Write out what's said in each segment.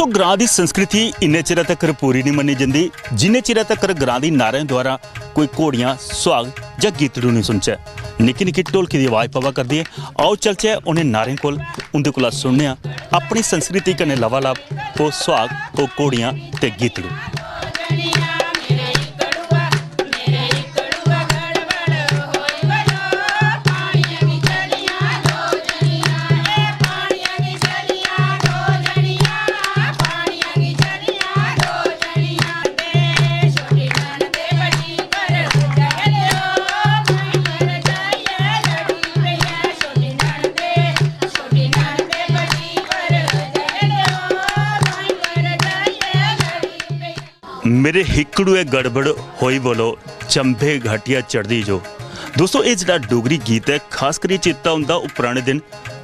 दोस्तों ग्रां की संस्कृति इन्ने चिर तक पूरी नहीं मनी जाती जिन्ने चिर तक ग्रां की नारियां द्वारा कोई घोड़ियां सुहाग या गीतड़ू नहीं सुनचे। निक्की निक्की ढोलकी की आवाज़ पवा करती है। आओ चलचे उन्हें नारें कोल उनके कोला सुनने अपनी संस्कृति कन्नै लवालाप वो सुहाग वो घोड़ियां ते गीतड़ू। मेरे हिकड़ूए गड़बड़ होई बोलो चंबे घाटिया चढ़दी जो। दोस्तों ये जो डोगरी गीत है खास करिए चेता होंदा वो पुराने दिन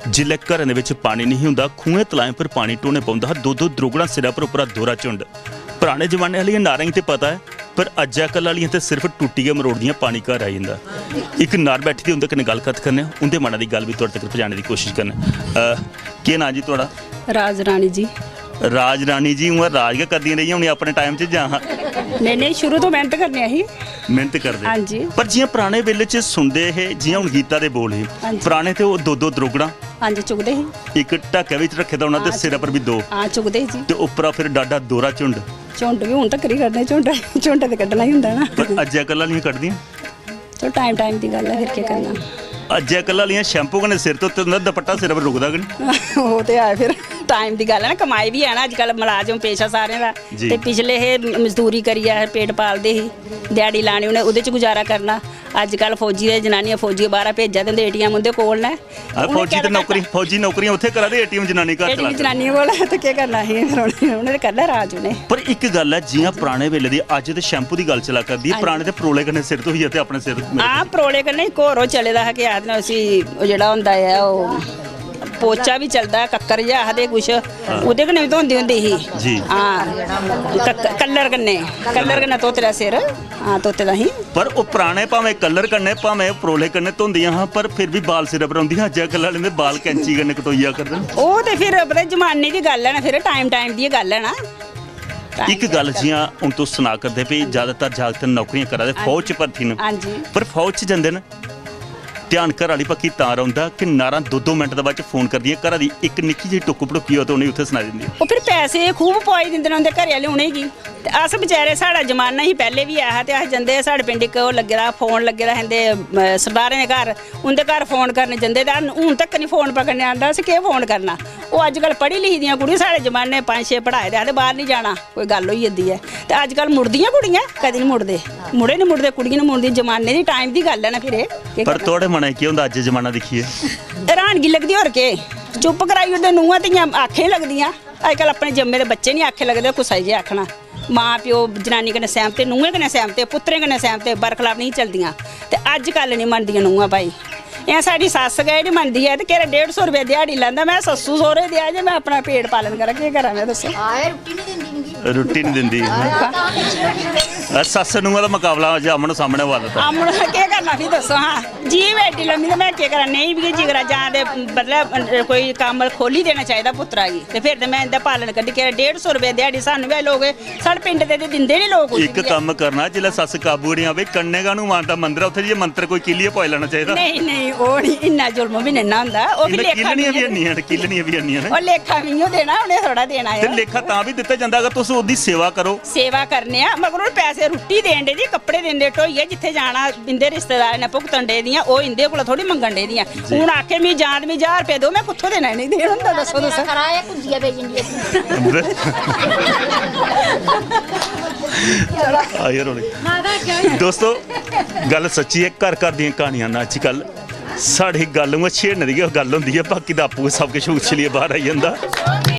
जिले घरों के पानी नहीं होंदा खूहें तलाएं पर पानी ढोने पौंदा दो दो द्रोगड़ा सिरा पर उपरा दोरा झुंड। पुराने जमाने वाली नारां तो पता है पर अजकल वाली तो सिर्फ टुट्टियां मरोड़दियां पानी घर आ जांदा। एक नार बैठी दी उनके कन्नै गलबात करने उनके मना की गल भी तुहाडे तक पहुंचाने की कोशिश करने। की नाम जी तुहाडा? राज रानी जी। राज रानी जी उमर राज कर दी रही होनी अपने टाइम च जहाँ नहीं शुरू तो मेहनत करने ही मेहनत करते। हाँ जी। पर जियां पुराने वेले च सुनते है जियां हुण गीतां दे बोल ही पुराने ते वो दो दो द्रोगड़ा हाँ जी चुगदे ही एक ढाके विच रखे दा उन्हां दे सिर पर भी दो हाँ चुगदे जी ते उपरा फिर डाडा दोरा झुंड भी हुण तक ही करने झुंड ते कड्ढना ही हुंदा ना। पर अजकल वालियां कड्ढदियां चलो टाइम दी गल है फिर क्या करना। अजकल वालियां शैंपू कन्नै सिर तो उत्ते दुपट्टा सिर पर रुकदा कि नहीं वो तो है फिर टाइम की गल है ना कमाई भी है ना अजकल मुलाजम पेशा सारे का ते पिछले हे मजदूरी करिए पेट पालते ही दिहाड़ी लानी उन्हें उहदे च गुजारा करना। अजकल फौजी दे जनानियां फौजी बाहर भेजा देंदे एटीएम उनके कोल ने फौजी ते नौकरी फौजी नौकरियां उत्थे करा दे एटीएम जनानी घर चला जनानियां कोल ते क्या करना ही उन्हें करना राज उन्हें। पर एक गल है जियां पुराने वेले दी अज ते शैंपू दी गल चला करदी पुराने ते परोले कन्नै सिर धोई ते अपने सिर हां परोले कन्नै इक होर चले दा है कि आदमी उसी जेड़ा हुंदा है ओ पोचा भी चलता है कक्कर जिहा आखदे कुछ ओहदे कन्नै भी धोंदी हुंदी ही। हां कलर कन्नै धोते दा सिर हां धोते दा ही। पर वो पुराने भावें कलर कन्नै भावें परोले कन्नै धोंदियां हां पर फिर भी बाल सिर पर औंदियां। अजकल वाले दे बाल कैंची कन्नै कटोइया करदे ओह ते फिर पता जमाने दी गल है ना फिर टाइम दी गल है ना। एक गल जियां हुण तुस सुना करदे भी ज़्यादातर जागत नौकरियां करा दे फौज च भर्ती न पर फौज च जंदे न ध्यान घर वाली पक्की तां रौंदा कि नारां दो मिनट दे बाद फोन कर दियां घरा दी एक निक्की जी टुक भड़ुकी हो तो उन्हें उत्थे सुना दिंदी ओह फिर पैसे खूब पवाई दिंदे न उंदे घरे वाले उनेंगी ते अस बेचारे साढ़ा जमाना ही पहले भी ऐ ते अस जंदे साढ़े पिंड इक ओह लग्गे दा फोन लग्गे दा हिंदे सरदारें दे घर उंदे घर फोन करने जंदे ते हून तक नहीं फोन पकड़ने आंदा अस केह् फोन करना। ओह अजकल पढ़ी लिखी दियां कुड़ियां साढ़े जमाने 5-6 पढ़ाए दे आखदे बाहर नहीं जाना कोई गल होई जंदी है ते अजकल मुड़दियां कुड़ियां कदी नहीं मुड़दे मुड़े नहीं मुड़दे कुड़ियां नहीं मुड़दियां जमाने दी टाइम दी गल है ना फिर पर थोड़े मने की हुंदा अज जमाना दिखिए हैरानगी लगदी होर के चुप कराई ओड़दे नूंहां धीआं आखे लगदियां अजकल अपने जम्मे दे बच्चे नहीं आखे लगदे कुसै जे आखना माँ प्यो जनानी कन्नै सैह्मत नूहें कन्नै सैह्मत पुत्तरें कन्नै सैह्मत बरखलाफ नहीं चलदियां ते अजकल नहीं मनदियां नूहां भाई। इ'यां साढ़ी सस्स गै नहीं मनदी है ते केह्ड़ा 150 रुपये दिहाड़ी लैंदा मैं सस्सू सौह्रे देआ जे मैं अपना पेट पालन करां केह् करां मैं दस्सो रुट्टी नहीं दिंदी सस्स नूहां दा मुकाबला अमन सामने होआ दा अमन केह् करना फ्ही दस्सो हां जीव एड्डी लम्मी ते मैं केह् करां नहीं बी जिगरा जां ते मतलब कोई कम्म खोली देना चाहिदा पुत्तरा गी ते फिर ते मैं इंदा पालन कड्ढी के 150 रुपये दिहाड़ी सानूं बी लोग साढ़े पिंड दे दिंदे नहीं लोग एक कम्म करना जिल्लै सस्स काबू नहीं आवे कन्ने गा हनुमान दा मंदर उत्थे जे मंत्र कोई किलिये पाई लेना चाहिदा। नहीं ओह नहीं इन्ना जुल्म भी नहीं हुंदा ओह फिर लेखा किलनियां भी आनियां ओह लेखा भी देना उन्हें थोड़ा देना है लेखा तां भी दित्ता जांदा अगर तुस ओहदी सेवा करो सेवा करने आ मगर पैसे रुट्टी देन दे जी कपड़े देंदे ढोइये जिथे जाना इंदे रिश्तेदार ने भुगतन दे दियां ओह इंदे कोल थोड़ी मंगन दे दियां हूं आखे मी जान मी 1000 रुपये दो मैं कुत्थों देना नहीं देना हुंदा दस्सो कराया कुंजिया भेजन दी दोस्तों गल सच्ची है घर घर दी कहानियां ना अजकल साढ़ी गल छेड़ने की गल होंदी है बाकी तो आपू सब कुछ उछलिए बाहर आई जाता।